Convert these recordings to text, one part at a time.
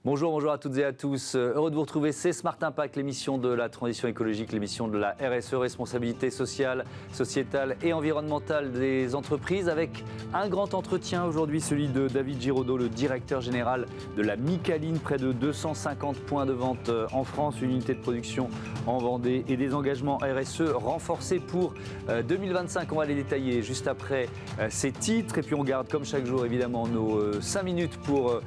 Bonjour à toutes et à tous. Heureux de vous retrouver. C'est Smart Impact, l'émission de la transition écologique, l'émission de la RSE, responsabilité sociale, sociétale et environnementale des entreprises, avec un grand entretien aujourd'hui, celui de David Giraudot, le directeur général de la Micaline. Près de 250 points de vente en France, une unité de production en Vendée et des engagements RSE renforcés pour 2025. On va les détailler juste après ces titres. Et puis on garde comme chaque jour évidemment nos 5 minutes pour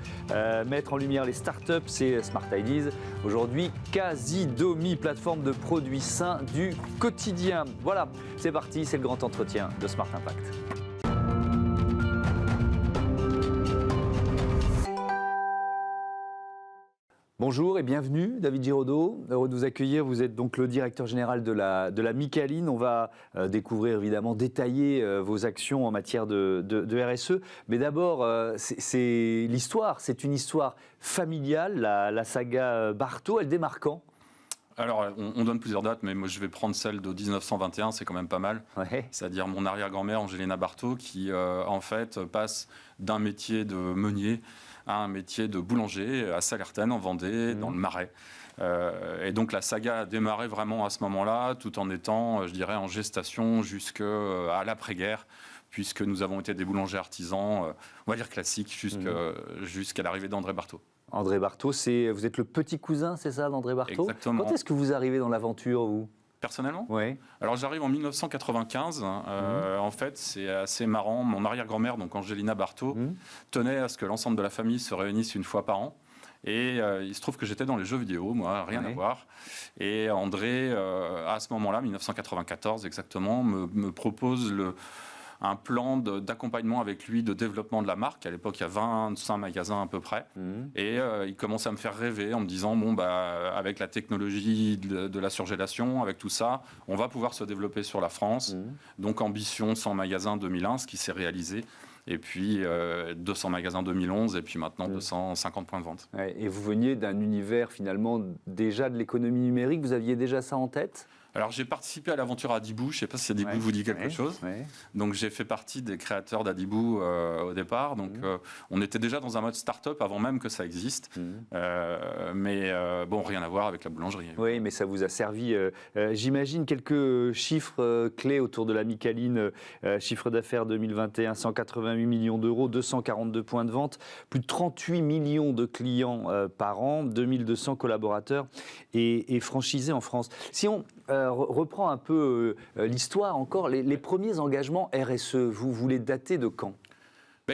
mettre en lumière les startups, c'est Smart Ideas. Aujourd'hui, Casidomi, plateforme de produits sains du quotidien. Voilà, c'est parti, c'est le grand entretien de Smart Impact. Bonjour et bienvenue, David Giraudot. Heureux de vous accueillir. Vous êtes donc le directeur général de la Micaline. On va découvrir évidemment, détailler vos actions en matière de RSE. Mais d'abord, c'est l'histoire. C'est une histoire familiale, la saga Barto. Elle démarre quand ? Alors, on donne plusieurs dates, mais moi je vais prendre celle de 1921, c'est quand même pas mal. Ouais. C'est-à-dire mon arrière-grand-mère, Angelina Barto, qui en fait passe d'un métier de meunier à un métier de boulanger à Salertaine, en Vendée, dans le Marais. Et donc la saga a démarré vraiment à ce moment-là, tout en étant, je dirais, en gestation jusqu'à l'après-guerre, puisque nous avons été des boulangers artisans, on va dire classiques, jusqu'à l'arrivée d'André Barto. André Barto, vous êtes le petit cousin, c'est ça, d'André Barto ? Exactement. Quand est-ce que vous arrivez dans l'aventure, vous ? Personnellement ? Oui. Alors j'arrive en 1995. En fait, c'est assez marrant. Mon arrière-grand-mère, donc Angelina Barto, tenait à ce que l'ensemble de la famille se réunisse une fois par an. Et il se trouve que j'étais dans les jeux vidéo, moi, rien à voir. Et André, à ce moment-là, 1994 exactement, me propose un plan d'accompagnement avec lui de développement de la marque. À l'époque, il y a 25 magasins à peu près. Et il commençait à me faire rêver en me disant, bon, avec la technologie de la surgélation, avec tout ça, on va pouvoir se développer sur la France. Donc, ambition 100 magasins 2001, ce qui s'est réalisé. Et puis 200 magasins 2011, et puis maintenant 250 points de vente. Ouais, et vous veniez d'un univers finalement déjà de l'économie numérique, vous aviez déjà ça en tête ? Alors j'ai participé à l'aventure Adibou, je ne sais pas si Adibou vous dit quelque chose. Ouais. Donc j'ai fait partie des créateurs d'Adibou au départ. Donc on était déjà dans un mode start-up avant même que ça existe. Mais bon, rien à voir avec la boulangerie. Oui, mais ça vous a servi. J'imagine quelques chiffres clés autour de la Micaline. Chiffre d'affaires 2021, 188 millions d'euros, 242 points de vente, plus de 38 millions de clients par an, 2200 collaborateurs et franchisés en France. Si on reprend un peu l'histoire encore, les premiers engagements RSE, vous les datez de quand ?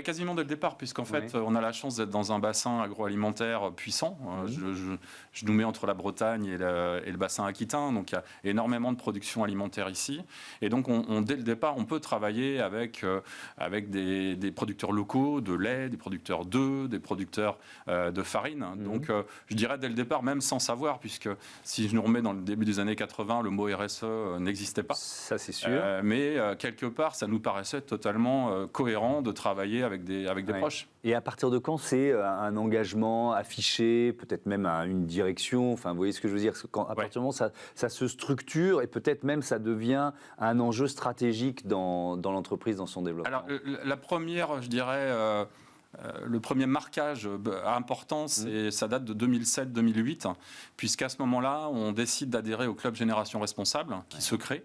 Quasiment dès le départ, puisqu'en fait, on a la chance d'être dans un bassin agroalimentaire puissant. Je nous mets entre la Bretagne et le bassin aquitain, donc il y a énormément de production alimentaire ici. Et donc, dès le départ, on peut travailler avec des producteurs locaux de lait, des producteurs d'œufs, des producteurs de farine. Donc, je dirais dès le départ, même sans savoir, puisque si je nous remets dans le début des années 80, le mot RSE n'existait pas. Ça, c'est sûr. Mais quelque part, ça nous paraissait totalement cohérent de travailler avec des proches. Et à partir de quand c'est un engagement affiché, peut-être même une direction, enfin vous voyez ce que je veux dire, à partir du moment où ça se structure et peut-être même ça devient un enjeu stratégique dans l'entreprise, dans son développement. Alors la première, je dirais, le premier marquage important, ça date de 2007-2008, puisqu'à ce moment-là, on décide d'adhérer au club Génération Responsable qui se crée.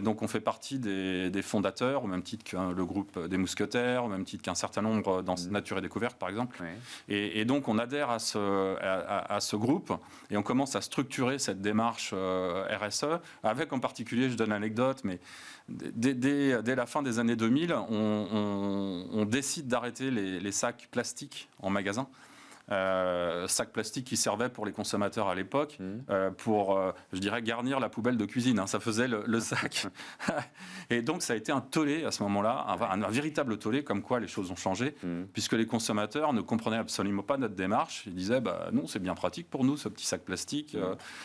Donc on fait partie des fondateurs, au même titre que le groupe des Mousquetaires, au même titre qu'un certain nombre dans Nature et Découverte par exemple. Et donc on adhère à ce groupe et on commence à structurer cette démarche RSE, avec en particulier, je donne l'anecdote, mais dès la fin des années 2000, on décide d'arrêter les sacs plastiques en magasin. Sacs plastiques qui servaient pour les consommateurs à l'époque pour, je dirais, garnir la poubelle de cuisine. Ça faisait le sac. Et donc, ça a été un tollé à ce moment-là, un véritable tollé, comme quoi les choses ont changé, puisque les consommateurs ne comprenaient absolument pas notre démarche. Ils disaient, non, c'est bien pratique pour nous, ce petit sac plastique,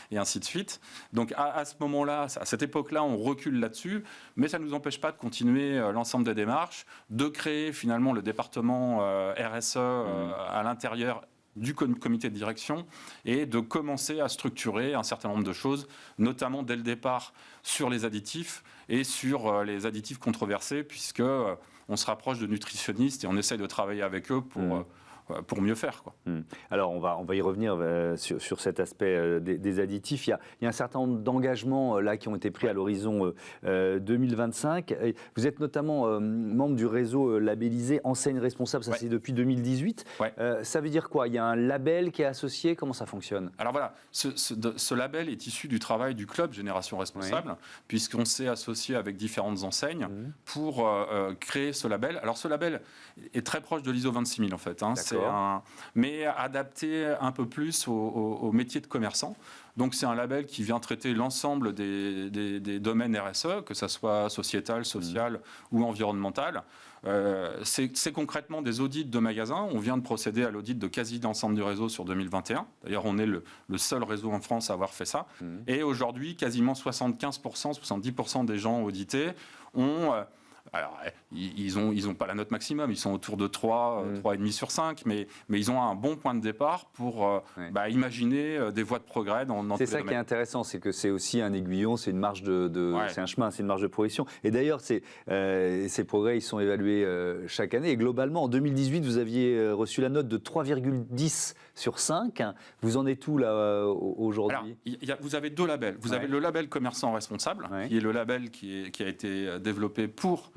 et ainsi de suite. Donc, à ce moment-là, à cette époque-là, on recule là-dessus, mais ça ne nous empêche pas de continuer l'ensemble des démarches, de créer finalement le département RSE à l'intérieur du comité de direction et de commencer à structurer un certain nombre de choses, notamment dès le départ sur les additifs et sur les additifs controversés, puisque on se rapproche de nutritionnistes et on essaie de travailler avec eux pour mieux faire, quoi. Alors, on va y revenir sur cet aspect des additifs. Il y a un certain nombre d'engagements là qui ont été pris à l'horizon 2025. Vous êtes notamment membre du réseau labellisé Enseigne Responsable, ça c'est depuis 2018. Ça veut dire quoi? Il y a un label qui est associé? Comment ça fonctionne? Alors voilà, ce label est issu du travail du club Génération Responsable, puisqu'on s'est associé avec différentes enseignes pour créer ce label. Alors ce label est très proche de l'ISO 26000 en fait, mais adapté un peu plus au métier de commerçant. Donc c'est un label qui vient traiter l'ensemble des domaines RSE, que ce soit sociétal, social ou environnemental. C'est concrètement des audits de magasins. On vient de procéder à l'audit de quasi l'ensemble du réseau sur 2021. D'ailleurs, on est le seul réseau en France à avoir fait ça. Et aujourd'hui, quasiment 75%, 70% des gens audités ont... Alors, ils ont pas la note maximum, ils sont autour de 3,5 sur 5, mais ils ont un bon point de départ pour imaginer des voies de progrès dans tous les domaines. C'est ça qui est intéressant, c'est que c'est aussi un aiguillon, c'est une marge c'est un chemin, c'est une marge de progression. Et d'ailleurs, ces progrès, ils sont évalués chaque année. Et globalement, en 2018, vous aviez reçu la note de 3,10 sur 5. Vous en êtes où là aujourd'hui? Alors, vous avez deux labels. Vous avez le label commerçant responsable, qui est le label qui a été développé pour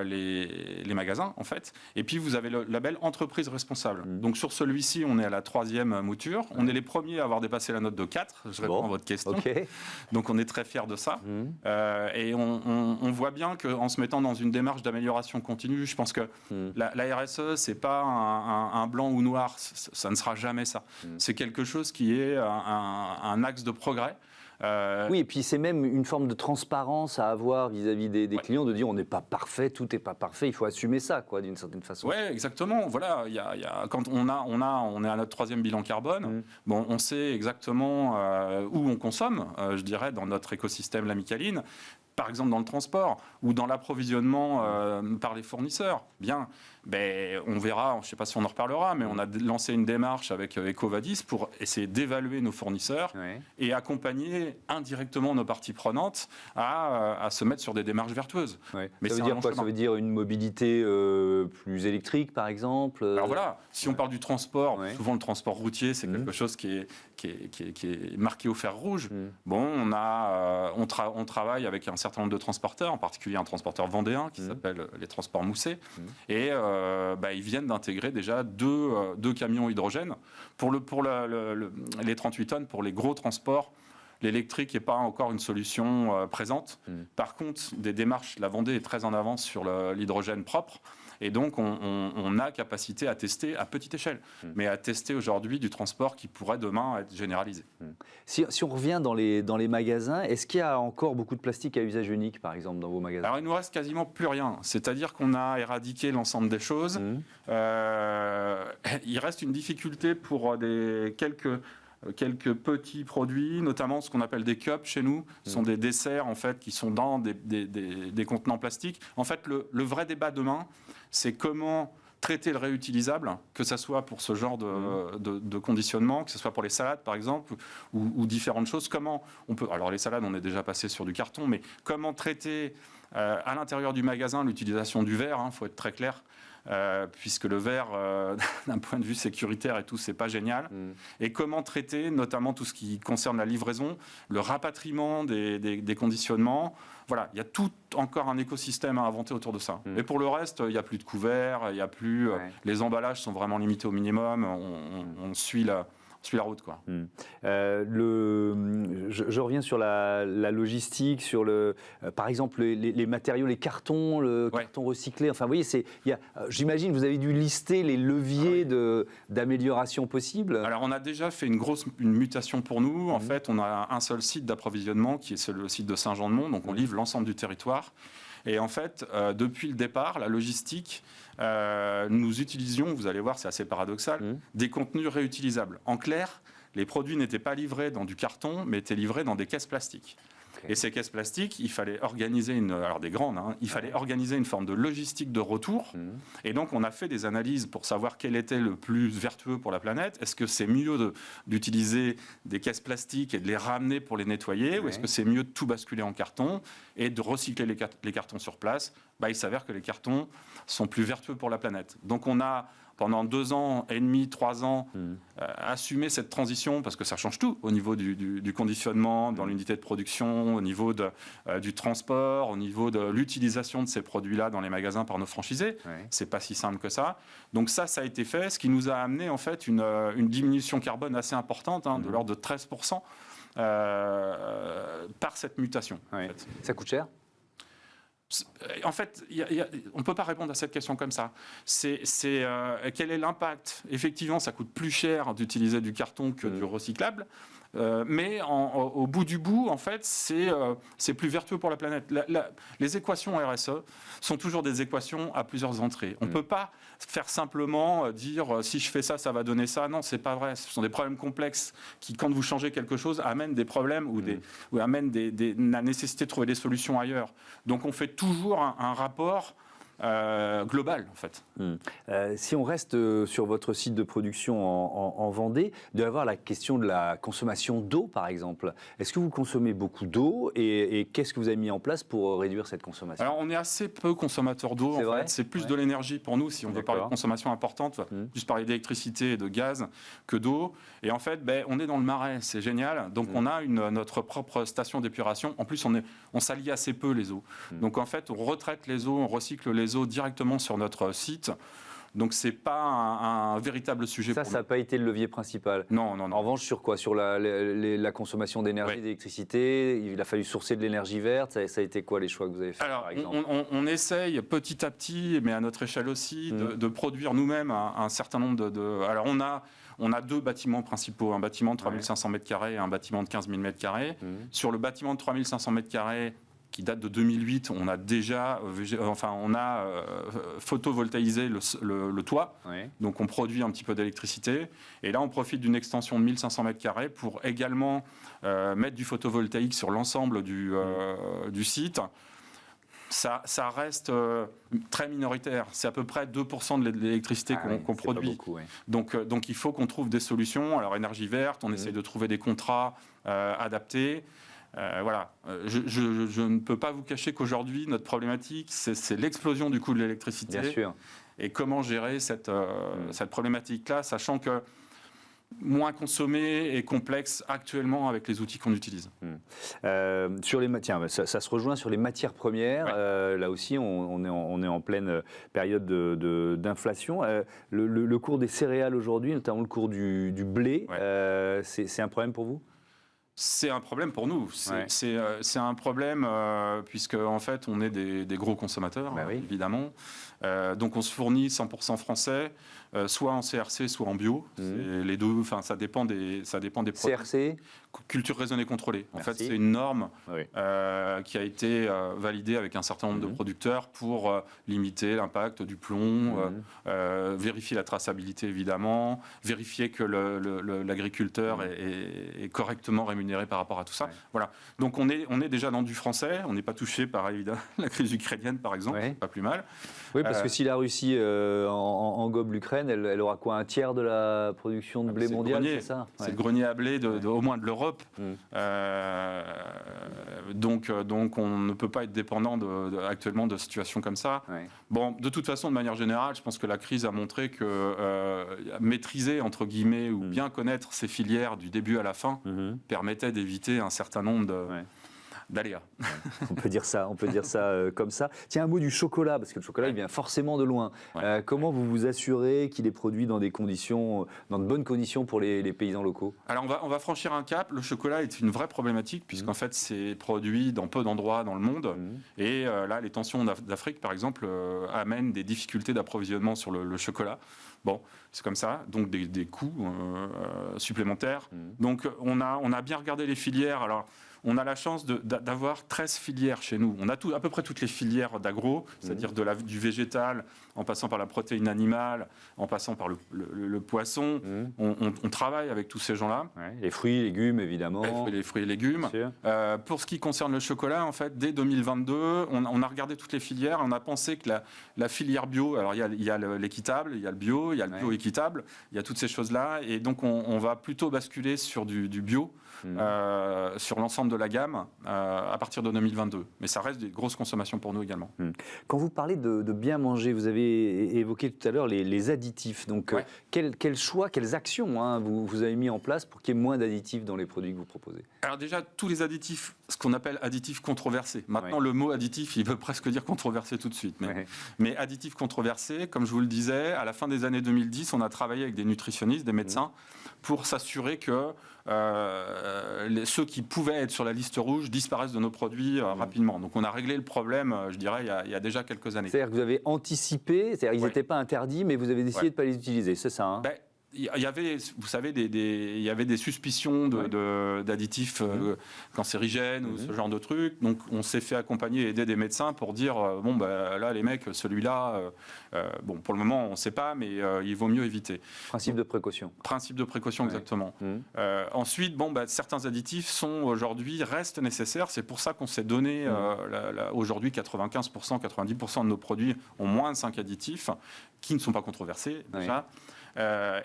les magasins, en fait. Et puis, vous avez le label entreprise responsable. Donc, sur celui-ci, on est à la 3e mouture. On est les premiers à avoir dépassé la note de 4. Je réponds à votre question. Donc, on est très fiers de ça. Et on voit bien qu'en se mettant dans une démarche d'amélioration continue, je pense que la RSE, c'est pas un blanc ou noir. Ça ne sera jamais ça. C'est quelque chose qui est un axe de progrès. Oui, et puis c'est même une forme de transparence à avoir vis-à-vis des clients, de dire on n'est pas parfait, tout n'est pas parfait, il faut assumer ça, quoi, d'une certaine façon. Oui, exactement. Voilà, quand on est à notre 3e bilan carbone, bon, on sait exactement où on consomme, je dirais, dans notre écosystème Lamicaline. Par exemple dans le transport ou dans l'approvisionnement par les fournisseurs. Bien, on verra, je ne sais pas si on en reparlera, mais on a lancé une démarche avec EcoVadis pour essayer d'évaluer nos fournisseurs et accompagner indirectement nos parties prenantes à se mettre sur des démarches vertueuses. Mais ça veut dire quoi? Ça veut dire une mobilité plus électrique, par exemple? Alors voilà, si on parle du transport, souvent le transport routier, c'est quelque chose qui est marqué au fer rouge. Bon, on travaille avec un certain nombre de transporteurs, en particulier un transporteur vendéen qui s'appelle les Transports Mousset. Et ils viennent d'intégrer déjà deux camions hydrogène. Pour les 38 tonnes, pour les gros transports, l'électrique n'est pas encore une solution présente. Par contre, des démarches, la Vendée est très en avance sur l'hydrogène propre. Et donc, on a capacité à tester à petite échelle, mais à tester aujourd'hui du transport qui pourrait demain être généralisé. Si on revient dans les magasins, est-ce qu'il y a encore beaucoup de plastique à usage unique, par exemple, dans vos magasins? Alors, il nous reste quasiment plus rien. C'est-à-dire qu'on a éradiqué l'ensemble des choses. Il reste une difficulté pour quelques petits produits, notamment ce qu'on appelle des cups chez nous. Ce sont des desserts, en fait, qui sont dans des contenants plastiques. En fait, le vrai débat demain, c'est comment traiter le réutilisable, que ce soit pour ce genre de conditionnement, que ce soit pour les salades, par exemple, ou différentes choses. Comment on peut... Alors, les salades, on est déjà passé sur du carton, mais comment traiter à l'intérieur du magasin l'utilisation du verre, faut être très clair. Puisque le verre, d'un point de vue sécuritaire et tout, c'est pas génial. Et comment traiter, notamment tout ce qui concerne la livraison, le rapatriement des conditionnements. Voilà, il y a tout encore un écosystème à inventer autour de ça. Mais pour le reste, il n'y a plus de couverts, il y a plus. Les emballages sont vraiment limités au minimum. On suit la route, quoi. Je reviens sur la logistique, sur par exemple les matériaux, les cartons, le carton recyclé. Enfin, vous voyez, j'imagine vous avez dû lister les leviers d'amélioration possibles. Alors, on a déjà fait une mutation pour nous. En fait, on a un seul site d'approvisionnement qui est le site de Saint-Jean-de-Mont. Donc, on livre l'ensemble du territoire. Et en fait, depuis le départ, la logistique, nous utilisions, vous allez voir, c'est assez paradoxal, des contenus réutilisables. En clair, les produits n'étaient pas livrés dans du carton, mais étaient livrés dans des caisses plastiques. Et ces caisses plastiques, il fallait organiser des grandes, il fallait organiser une forme de logistique de retour. Et donc, on a fait des analyses pour savoir quel était le plus vertueux pour la planète. Est-ce que c'est mieux d'utiliser des caisses plastiques et de les ramener pour les nettoyer, ou est-ce que c'est mieux de tout basculer en carton et de recycler les cartons sur place? Il s'avère que les cartons sont plus vertueux pour la planète. Donc, on a pendant 2 ans et demi, 3 ans, assumer cette transition, parce que ça change tout au niveau du conditionnement, dans l'unité de production, au niveau du transport, au niveau de l'utilisation de ces produits-là dans les magasins par nos franchisés. C'est pas si simple que ça. Donc ça a été fait, ce qui nous a amené en fait une diminution carbone assez importante, de l'ordre de 13%, par cette mutation. En fait. Ça coûte cher ? En fait, on ne peut pas répondre à cette question comme ça. Quel est l'impact ? Effectivement, ça coûte plus cher d'utiliser du carton que du recyclable. Mais au bout du bout, en fait, c'est plus vertueux pour la planète. Les équations RSE sont toujours des équations à plusieurs entrées. On ne peut pas faire simplement dire si je fais ça, ça va donner ça. Non, c'est pas vrai. Ce sont des problèmes complexes qui, quand vous changez quelque chose, amènent des problèmes ou amènent la nécessité de trouver des solutions ailleurs. Donc, on fait toujours un rapport global, en fait. Si on reste sur votre site de production en Vendée, il doit y avoir la question de la consommation d'eau, par exemple. Est-ce que vous consommez beaucoup d'eau et qu'est-ce que vous avez mis en place pour réduire cette consommation ? Alors, on est assez peu consommateur d'eau. En fait. C'est plus de l'énergie pour nous, si on veut parler de consommation importante, plus parler d'électricité et de gaz que d'eau. Et en fait, on est dans le Marais, c'est génial. Donc, on a notre propre station d'épuration. En plus, on salit assez peu les eaux. Donc, en fait, on retraite les eaux, on recycle les eaux directement sur notre site. Donc, ce n'est pas un véritable sujet pour nous. Ça n'a pas été le levier principal. Non. En revanche, sur quoi ? Sur la consommation d'énergie, d'électricité, il a fallu sourcer de l'énergie verte. Ça a été quoi les choix que vous avez faits, par exemple ? On essaye petit à petit, mais à notre échelle aussi, de produire nous-mêmes un certain nombre de... Alors, on a 2 bâtiments principaux, un bâtiment de 3500 m² et un bâtiment de 15 000 m². Sur le bâtiment de 3500 m², qui date de 2008, on a déjà photovoltaïsé le toit, donc on produit un petit peu d'électricité. Et là, on profite d'une extension de 1500 m² pour également mettre du photovoltaïque sur l'ensemble du site. Ça reste très minoritaire. C'est à peu près 2% de l'électricité qu'on produit. Beaucoup, donc il faut qu'on trouve des solutions. Alors énergie verte, on essaie de trouver des contrats adaptés. Voilà. Je ne peux pas vous cacher qu'aujourd'hui, notre problématique, c'est l'explosion du coût de l'électricité. Bien sûr. Et comment gérer cette problématique-là, sachant que moins consommé et complexe actuellement avec les outils qu'on utilise. Ça se rejoint sur les matières premières. Là aussi, on est en pleine période d'inflation. Le cours des céréales aujourd'hui, notamment le cours du blé, c'est un problème pour vous ? C'est un problème pour nous. C'est un problème puisque en fait on est des gros consommateurs, évidemment. Donc on se fournit 100% français, soit en CRC, soit en bio. Les deux. Enfin, ça dépend des produits. CRC, culture raisonnée contrôlée. En fait, c'est une norme qui a été validée avec un certain nombre de producteurs pour limiter l'impact du plomb, vérifier la traçabilité évidemment, vérifier que l'agriculteur est correctement rémunéré par rapport à tout ça. Voilà. Donc on est déjà dans du français. On n'est pas touché par évidemment la crise ukrainienne par exemple. Pas plus mal. Oui, parce que si la Russie engobe l'Ukraine, elle aura quoi, un tiers de la production de blé mondial, c'est ça ? C'est le grenier à blé au moins de l'Europe. Donc on ne peut pas être dépendant actuellement de situations comme ça. Bon, de toute façon, de manière générale, je pense que la crise a montré que maîtriser, entre guillemets, ou bien connaître ces filières du début à la fin permettait d'éviter un certain nombre d'aléas. On peut dire ça comme ça. Tiens, un mot du chocolat, parce que le chocolat, il vient forcément de loin. Comment vous vous assurez qu'il est produit dans de bonnes conditions pour les paysans locaux ? Alors, on va franchir un cap. Le chocolat est une vraie problématique, puisqu'en fait, c'est produit dans peu d'endroits dans le monde. Et là, les tensions d'Afrique, par exemple, amènent des difficultés d'approvisionnement sur le chocolat. Bon, c'est comme ça, donc des coûts supplémentaires. Donc, on a bien regardé les filières. Alors, on a la chance d'avoir 13 filières chez nous. On a à peu près toutes les filières d'agro, c'est-à-dire du végétal, en passant par la protéine animale, en passant par le poisson. On travaille avec tous ces gens-là. Les fruits et légumes, évidemment. Les fruits et légumes. Pour ce qui concerne le chocolat, en fait, dès 2022, on a regardé toutes les filières. On a pensé que la filière bio, alors il y a l'équitable, il y a le bio, il y a le bio équitable, il y a toutes ces choses-là. Et donc, on va plutôt basculer sur du bio. Sur l'ensemble de la gamme à partir de 2022. Mais ça reste des grosses consommations pour nous également. Quand vous parlez de bien manger, vous avez évoqué tout à l'heure les additifs. Donc, quel choix, quelles actions vous avez mis en place pour qu'il y ait moins d'additifs dans les produits que vous proposez? Alors déjà, tous les additifs, ce qu'on appelle additifs controversés. Maintenant, le mot additif, il veut presque dire controversé tout de suite. Mais additifs controversés, comme je vous le disais, à la fin des années 2010, on a travaillé avec des nutritionnistes, des médecins, pour s'assurer que ceux qui pouvaient être sur la liste rouge disparaissent de nos produits rapidement. Donc on a réglé le problème, je dirais, il y a déjà quelques années. C'est-à-dire que vous avez anticipé, c'est-à-dire qu'ils n'étaient pas interdits, mais vous avez décidé de ne pas les utiliser, c'est ça il y avait, vous savez, il y avait des suspicions d'additifs cancérigènes ou ce genre de trucs. Donc, on s'est fait accompagner et aider des médecins pour dire là, les mecs, celui-là, pour le moment, on ne sait pas, mais il vaut mieux éviter. Principe de précaution. Principe de précaution, exactement. Ensuite, certains additifs restent nécessaires. C'est pour ça qu'on s'est donné, aujourd'hui, 95%, 90% de nos produits ont moins de 5 additifs qui ne sont pas controversés, déjà.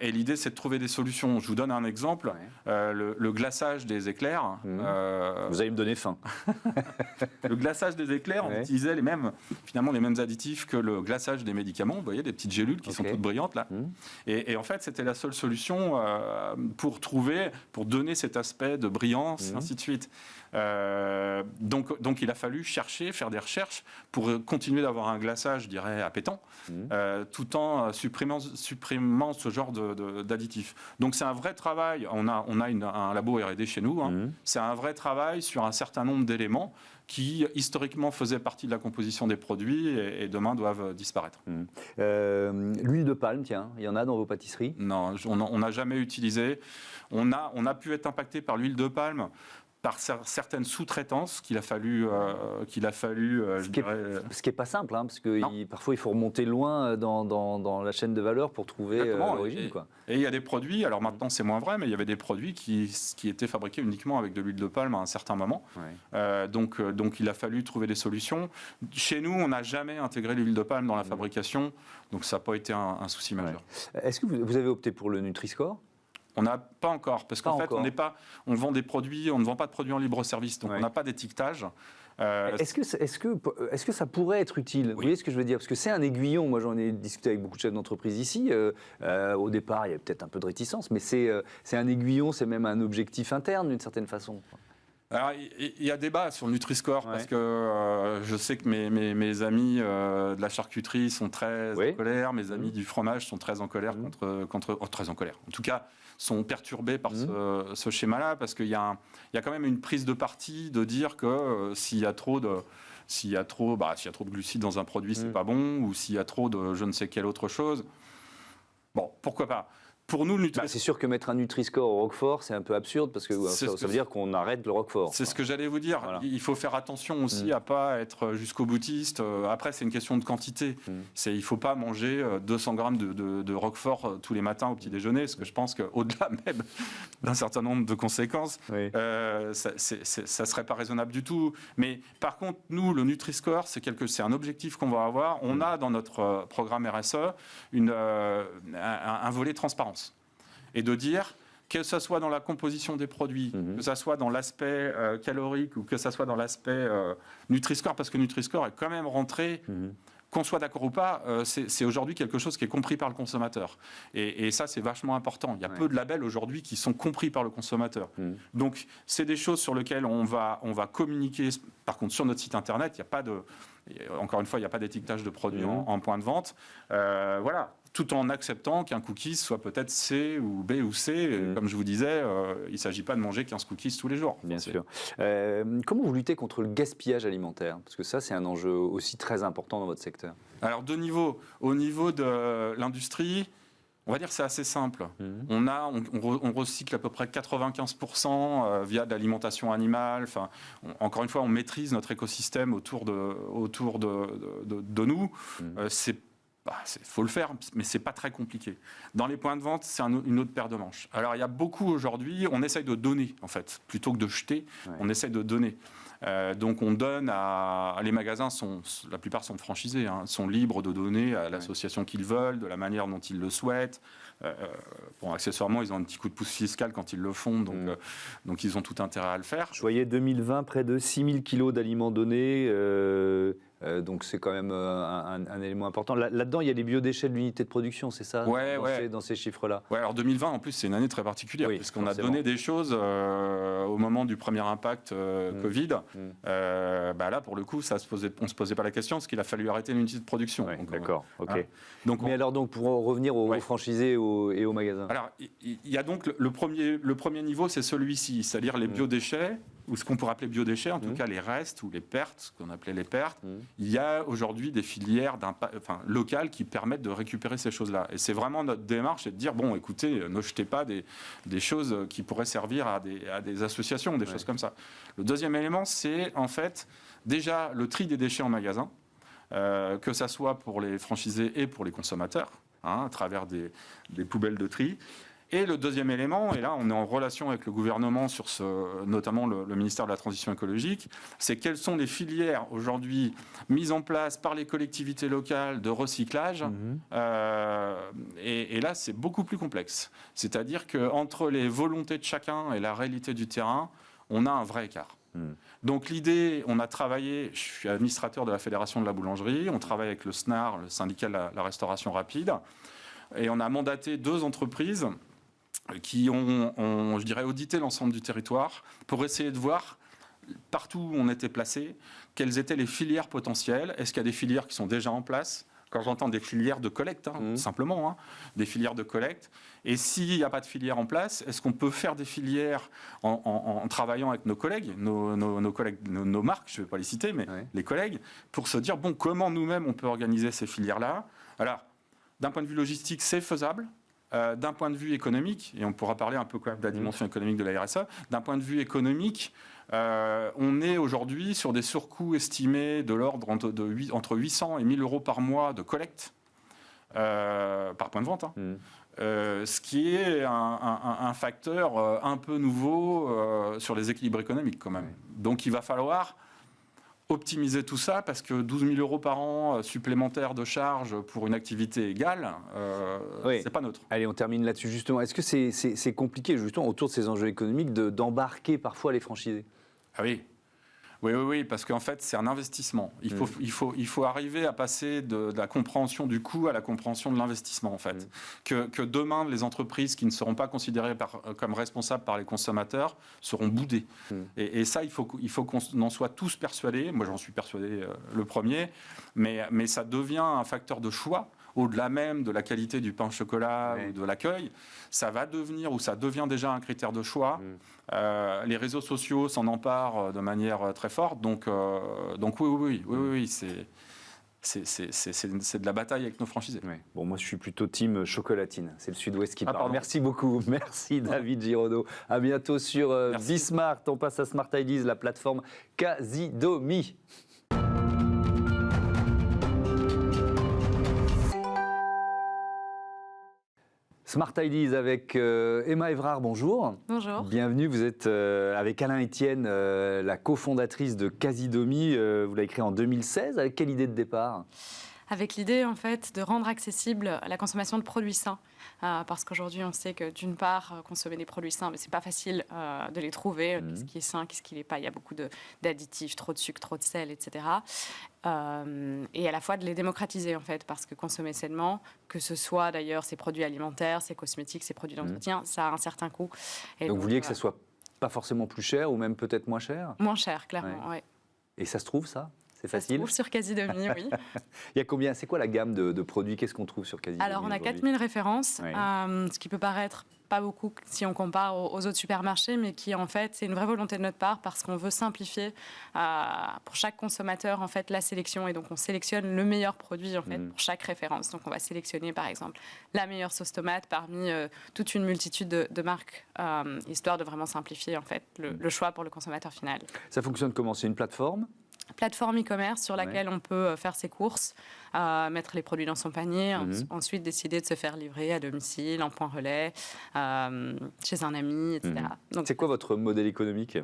Et l'idée, c'est de trouver des solutions. Je vous donne un exemple. Le glaçage des éclairs. Vous allez me donner faim. Le glaçage des éclairs, on utilisait les mêmes additifs que le glaçage des médicaments. Vous voyez, des petites gélules qui sont toutes brillantes là. Et en fait, c'était la seule solution pour donner cet aspect de brillance, ainsi de suite. Donc il a fallu faire des recherches pour continuer d'avoir un glaçage, je dirais, appétant, tout en supprimant ce genre d'additifs. Donc c'est un vrai travail. On a un labo R&D chez nous. C'est un vrai travail sur un certain nombre d'éléments qui historiquement faisaient partie de la composition des produits et demain doivent disparaître. L'huile de palme, tiens, il y en a dans vos pâtisseries? Non, on n'a jamais utilisé. On a pu être impacté par l'huile de palme par certaines sous-traitances qu'il a fallu ce qui n'est pas simple, parce que parfois il faut remonter loin dans la chaîne de valeur pour trouver l'origine. Et il y a des produits, alors maintenant c'est moins vrai, mais il y avait des produits qui étaient fabriqués uniquement avec de l'huile de palme à un certain moment. Donc il a fallu trouver des solutions. Chez nous, on n'a jamais intégré l'huile de palme dans la fabrication, donc ça n'a pas été un souci majeur. Est-ce que vous avez opté pour le Nutri-Score? On n'a pas encore, parce qu'en fait, on vend des produits, on ne vend pas de produits en libre service, donc on n'a pas d'étiquetage. Est-ce que ça pourrait être utile? Vous voyez ce que je veux dire? Parce que c'est un aiguillon. Moi, j'en ai discuté avec beaucoup de chefs d'entreprise ici. Au départ, il y avait peut-être un peu de réticence, mais c'est un aiguillon, c'est même un objectif interne d'une certaine façon. Alors, il y a débat sur le Nutri-Score parce que je sais que mes amis de la charcuterie sont très en colère, mes amis du fromage sont très en colère très en colère. En tout cas, sont perturbés par ce schéma-là parce qu'il y a quand même une prise de parti de dire que s'il y a trop de glucides dans un produit, c'est pas bon, ou s'il y a trop de je ne sais quelle autre chose. Bon, pourquoi pas? Pour nous, c'est sûr que mettre un Nutri-Score au Roquefort, c'est un peu absurde parce que ça veut dire qu'on arrête le Roquefort. C'est ce que j'allais vous dire. Voilà. Il faut faire attention aussi à pas être jusqu'au boutiste. Après, c'est une question de quantité. Il ne faut pas manger 200 grammes de Roquefort tous les matins au petit déjeuner, parce que je pense qu'au-delà même d'un certain nombre de conséquences, ça ne serait pas raisonnable du tout. Mais par contre, nous, le Nutri-Score, c'est un objectif qu'on va avoir. On a dans notre programme RSE un volet transparence. Et de dire, que ce soit dans la composition des produits, que ce soit dans l'aspect calorique ou que ce soit dans l'aspect Nutri-Score, parce que Nutri-Score est quand même rentré, qu'on soit d'accord ou pas, c'est aujourd'hui quelque chose qui est compris par le consommateur. Et ça, c'est vachement important. Il y a peu de labels aujourd'hui qui sont compris par le consommateur. Donc, c'est des choses sur lesquelles on va communiquer. Par contre, sur notre site internet, il n'y a pas de... Encore une fois, il n'y a pas d'étiquetage de produits en point de vente. Voilà. Tout en acceptant qu'un cookie soit peut-être C ou B ou C. Comme je vous disais, il ne s'agit pas de manger 15 cookies tous les jours. Bien sûr. Comment vous luttez contre le gaspillage alimentaire? Parce que ça, c'est un enjeu aussi très important dans votre secteur. Alors, au niveau de l'industrie, on va dire que c'est assez simple. On recycle à peu près 95% via de l'alimentation animale. Enfin, encore une fois, on maîtrise notre écosystème autour de nous. C'est faut le faire, mais c'est pas très compliqué. Dans les points de vente, c'est une autre paire de manches. Alors, il y a beaucoup aujourd'hui, on essaye de donner, en fait, plutôt que de jeter, on essaye de donner. Donc, on donne les magasins, la plupart sont franchisés, sont libres de donner à l'association qu'ils veulent, de la manière dont ils le souhaitent. Accessoirement, ils ont un petit coup de pouce fiscal quand ils le font, donc ils ont tout intérêt à le faire. Je voyais 2020, près de 6000 kilos d'aliments donnés. Donc c'est quand même un élément important. Là-dedans, il y a les biodéchets de l'unité de production, c'est ça, dans ces chiffres-là. Ouais, alors 2020, en plus, c'est une année très particulière, puisqu'on a donné des choses au moment du premier impact Covid. Là, pour le coup, on ne se posait pas la question, parce qu'il a fallu arrêter l'unité de production. D'accord, ok. Mais alors, pour revenir aux franchisés et aux magasins. Alors, il y a donc le premier niveau, c'est celui-ci, c'est-à-dire les biodéchets, ou ce qu'on pourrait appeler biodéchets, en tout cas les restes ou les pertes, ce qu'on appelait les pertes. Il y a aujourd'hui des filières locales qui permettent de récupérer ces choses-là. Et c'est vraiment notre démarche, c'est de dire, bon, écoutez, ne jetez pas des choses qui pourraient servir à des associations, des choses comme ça. Le deuxième élément, c'est en fait déjà le tri des déchets en magasin, que ça soit pour les franchisés et pour les consommateurs, à travers des poubelles de tri. Et le deuxième élément, et là on est en relation avec le gouvernement sur notamment le ministère de la Transition écologique, c'est quelles sont les filières aujourd'hui mises en place par les collectivités locales de recyclage. Et là c'est beaucoup plus complexe. C'est-à-dire qu'entre les volontés de chacun et la réalité du terrain, on a un vrai écart. Donc l'idée, on a travaillé, je suis administrateur de la Fédération de la boulangerie, on travaille avec le SNAR, le syndicat de la restauration rapide, et on a mandaté 2 entreprises qui ont, je dirais, audité l'ensemble du territoire pour essayer de voir, partout où on était placé, quelles étaient les filières potentielles. Est-ce qu'il y a des filières qui sont déjà en place ? Quand j'entends des filières de collecte, simplement, des filières de collecte. Et s'il n'y a pas de filière en place, est-ce qu'on peut faire des filières en travaillant avec nos collègues, nos collègues, nos marques, je ne vais pas les citer, mais les collègues, pour se dire, bon, comment nous-mêmes on peut organiser ces filières-là ? Alors, d'un point de vue logistique, c'est faisable. D'un point de vue économique, et on pourra parler un peu quand même de la dimension économique de la RSE, d'un point de vue économique, on est aujourd'hui sur des surcoûts estimés de l'ordre entre 800 et 1000 euros par mois de collecte, par point de vente, ce qui est un facteur un peu nouveau sur les équilibres économiques quand même. Donc il va falloir optimiser tout ça, parce que 12 000 euros par an supplémentaires de charges pour une activité égale, c'est pas neutre. Allez, on termine là-dessus justement. Est-ce que c'est compliqué justement autour de ces enjeux économiques d'embarquer parfois les franchisés ? Ah oui. Oui, parce qu'en fait, c'est un investissement. Il faut arriver à passer de la compréhension du coût à la compréhension de l'investissement, en fait. Que demain, les entreprises qui ne seront pas considérées comme responsables par les consommateurs seront boudées. Et ça, il faut qu'on en soit tous persuadés. Moi, j'en suis persuadé le premier. Mais ça devient un facteur de choix. Au-delà même de la qualité du pain au chocolat ou de l'accueil, ça va devenir, ou ça devient déjà un critère de choix. Les réseaux sociaux s'en emparent de manière très forte. Donc oui, c'est de la bataille avec nos franchisés. Bon, moi, je suis plutôt team chocolatine. C'est le Sud-Ouest qui parle. Merci beaucoup. Merci David Giraudot. À bientôt sur Bismart. On passe à Smart Ideas, la plateforme Casidomi. Smart Ideas avec Emma Évrard, bonjour. Bonjour. Bienvenue, vous êtes avec Alain Etienne, la cofondatrice de Casidomi. Vous l'avez créé en 2016. Avec quelle idée de départ ? Avec l'idée, en fait, de rendre accessible la consommation de produits sains. Parce qu'aujourd'hui, on sait que d'une part, consommer des produits sains, mais c'est pas facile de les trouver. Qu'est-ce qui est sain, qu'est-ce qui l'est pas ? Il y a beaucoup d'additifs, trop de sucre, trop de sel, etc. Et à la fois de les démocratiser, en fait, parce que consommer sainement, que ce soit d'ailleurs ces produits alimentaires, ces cosmétiques, ces produits d'entretien, ça a un certain coût. Et donc vous vouliez que ça soit pas forcément plus cher ou même peut-être moins cher ? Moins cher, clairement, oui. Et ça se trouve, ça ? C'est facile. Ça se trouve sur Casidomi, oui. Il y a combien ? C'est quoi la gamme de produits ? Qu'est-ce qu'on trouve sur Casidomi ? Alors, on a 4000 références, ce qui peut paraître pas beaucoup si on compare aux autres supermarchés, mais qui, en fait, c'est une vraie volonté de notre part parce qu'on veut simplifier pour chaque consommateur, en fait, la sélection. Et donc, on sélectionne le meilleur produit, en fait, pour chaque référence. Donc, on va sélectionner, par exemple, la meilleure sauce tomate parmi toute une multitude de marques, histoire de vraiment simplifier, en fait, le choix pour le consommateur final. Ça fonctionne comment ? C'est une plateforme ? plateforme e-commerce sur laquelle on peut faire ses courses, mettre les produits dans son panier, ensuite décider de se faire livrer à domicile, en point relais, chez un ami, etc. Donc, c'est quoi votre modèle économique ?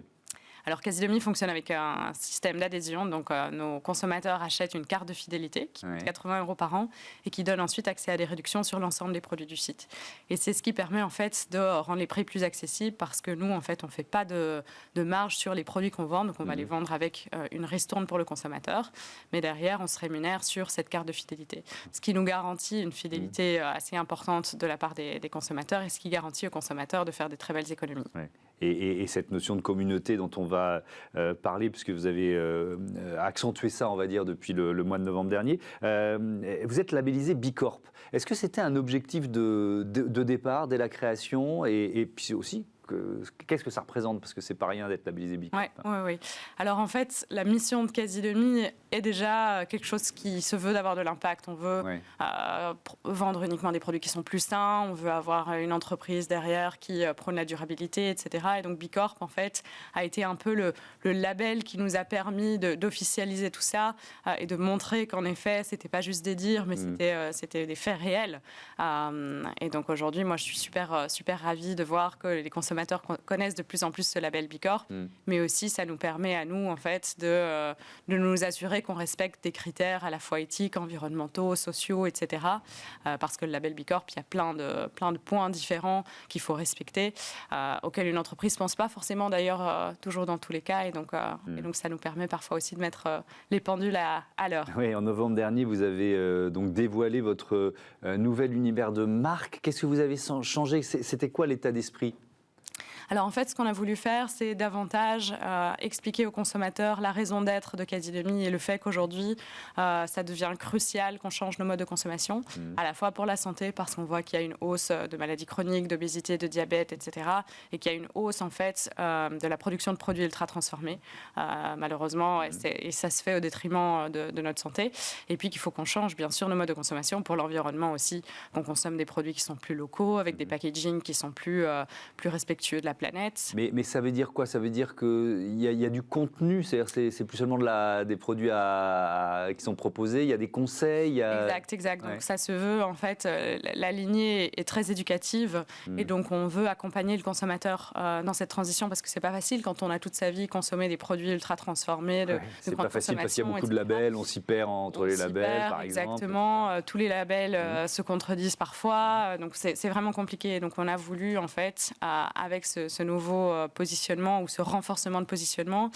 Alors, Casidomi fonctionne avec un système d'adhésion. Donc, nos consommateurs achètent une carte de fidélité qui coûte 80 € par an et qui donne ensuite accès à des réductions sur l'ensemble des produits du site. Et c'est ce qui permet en fait de rendre les prix plus accessibles parce que nous, en fait, on ne fait pas de marge sur les produits qu'on vend. Donc, on va les vendre avec une ristourne pour le consommateur. Mais derrière, on se rémunère sur cette carte de fidélité. Ce qui nous garantit une fidélité assez importante de la part des consommateurs et ce qui garantit aux consommateurs de faire des très belles économies. Ouais. Et cette notion de communauté dont on va parler, puisque vous avez accentué ça, on va dire, depuis le mois de novembre dernier. Vous êtes labellisé Bicorp. Est-ce que c'était un objectif de départ dès la création et puis aussi qu'est-ce que ça représente? Parce que c'est pas rien d'être labellisé Bicorp. Oui. Alors en fait, la mission de Casidomi est déjà quelque chose qui se veut d'avoir de l'impact. On veut vendre uniquement des produits qui sont plus sains, on veut avoir une entreprise derrière qui prône la durabilité, etc. Et donc Bicorp, en fait, a été un peu le label qui nous a permis d'officialiser tout ça et de montrer qu'en effet, c'était pas juste des dires, mais c'était des faits réels. Et donc aujourd'hui, moi, je suis super ravie de voir que les consommateurs connaissent de plus en plus ce label Bicorp, mais aussi ça nous permet à nous en fait de nous assurer qu'on respecte des critères à la fois éthiques, environnementaux, sociaux, etc. Parce que le label Bicorp, il y a plein de points différents qu'il faut respecter, auxquels une entreprise ne pense pas forcément d'ailleurs toujours dans tous les cas, et donc ça nous permet parfois aussi de mettre les pendules à l'heure. Oui, en novembre dernier, vous avez donc dévoilé votre nouvel univers de marque. Qu'est-ce que vous avez changé? C'était quoi l'état d'esprit? Alors en fait, ce qu'on a voulu faire, c'est davantage expliquer aux consommateurs la raison d'être de Casidomi et le fait qu'aujourd'hui, ça devient crucial qu'on change nos modes de consommation, à la fois pour la santé, parce qu'on voit qu'il y a une hausse de maladies chroniques, d'obésité, de diabète, etc. Et qu'il y a une hausse en fait de la production de produits ultra transformés, malheureusement, et ça se fait au détriment de notre santé. Et puis qu'il faut qu'on change bien sûr nos modes de consommation pour l'environnement aussi, qu'on consomme des produits qui sont plus locaux, avec des packaging qui sont plus respectueux de la planète. Mais ça veut dire quoi? Ça veut dire qu'il y a du contenu, c'est-à-dire c'est plus seulement des produits qui sont proposés, il y a des conseils. Exact. Donc ça se veut, en fait, la lignée est très éducative et donc on veut accompagner le consommateur dans cette transition parce que c'est pas facile quand on a toute sa vie consommé des produits ultra transformés de c'est pas facile parce qu'il y a beaucoup de labels, on s'y perd entre les labels, par exemple. Exactement, tous les labels se contredisent parfois, donc c'est vraiment compliqué. Donc on a voulu, en fait, avec ce nouveau positionnement ou ce renforcement de positionnement,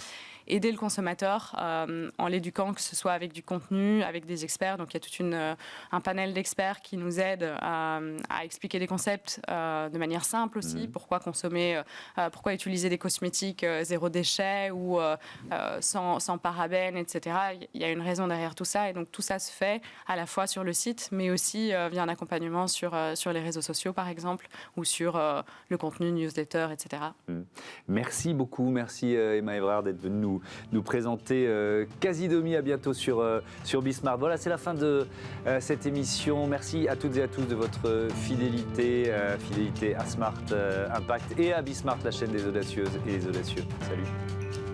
aider le consommateur en l'éduquant, que ce soit avec du contenu, avec des experts. Donc il y a tout un panel d'experts qui nous aident à expliquer des concepts de manière simple aussi. Pourquoi consommer, pourquoi utiliser des cosmétiques zéro déchet ou sans parabènes, etc. Il y a une raison derrière tout ça. Et donc tout ça se fait à la fois sur le site, mais aussi via un accompagnement sur les réseaux sociaux, par exemple, ou sur le contenu newsletter, etc. Merci beaucoup. Merci Emma Evrard d'être venue nous présenter Casidomi. À bientôt sur Bismart. Voilà, c'est la fin de cette émission. Merci à toutes et à tous de votre fidélité à Smart Impact et à Bismart, la chaîne des audacieuses et des audacieux. Salut.